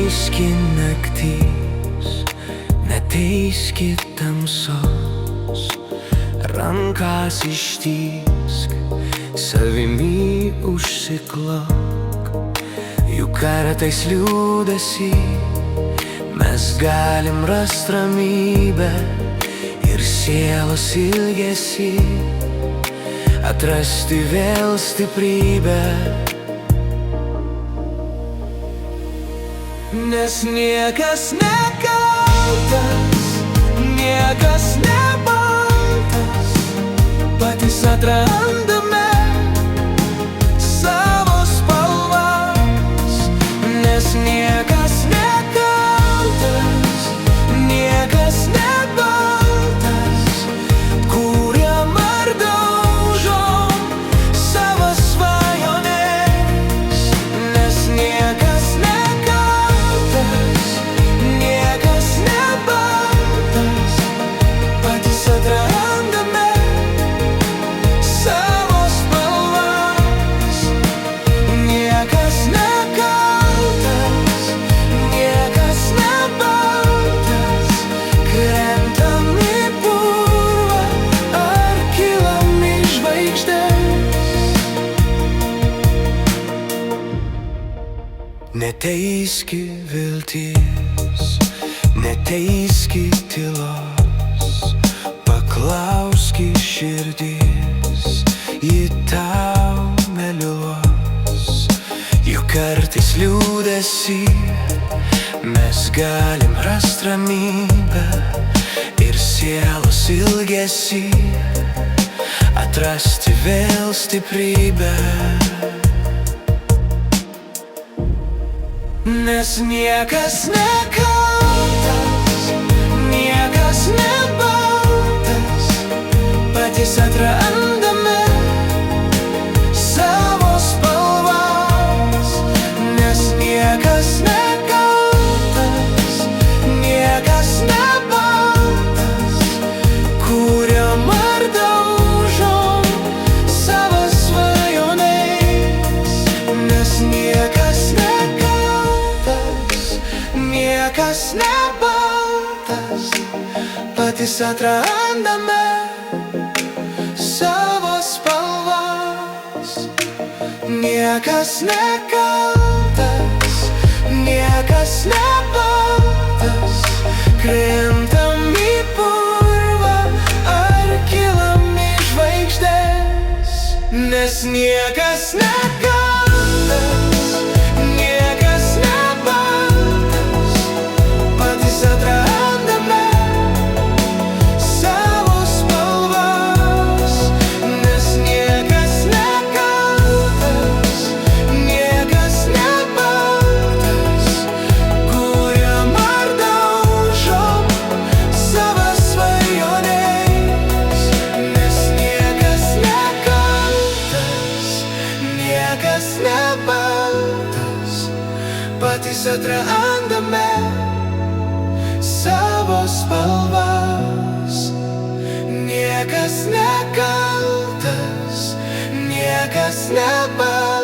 neteiski naktys, neteiski tamsos, rankas ištiesk, savimi užsiklok. Juk kartais liūdesy mes galim rast ramybę ir sielos ilgesį atrasti vėl stiprybę. Nes niekas nekaltas, niekas nebaltas, patys atrandame savo spalvas. Nes niekas nekaltas, niekas nebaltas, kuriam ar daužom savo svajones. Nes niekas nekaltas, niekas nebaltas, patys atrandame savo spalvas. Niekas nekaltas, niekas nebaltas, krentam į purvą ar kylam į žvaigždes. Neteiski vilties, neteiski tylos, paklauski širdis, ji tau meliuos. Juk kartais liūdesy mes galim rast ramybę ir sielos ilgesį atrasti vėl stiprybę. Nes niekas nekaltas, niekas nebaltas, patys atrandame savo spalvas. Nes niekas nekaltas, niekas nebaltas, kuriam ar daužom savo svajones. Nes niekas nekaltas, niekas nebaltas, patys atrandame savo spalvas. Niekas nekaltas, niekas nebaltas, krentam į purvą ar kylam į žvaigždes. Nes niekas nekaltas, niekas nebaltas, patys atrandame savo spalvas. Nes niekas nekaltas, niekas nebaltas, kuriam ar daužom savo svajones. Nes niekas nekaltas, niekas nebaltas, patys atrandame savo spalvas. Niekas nekaltas, niekas nebaltas,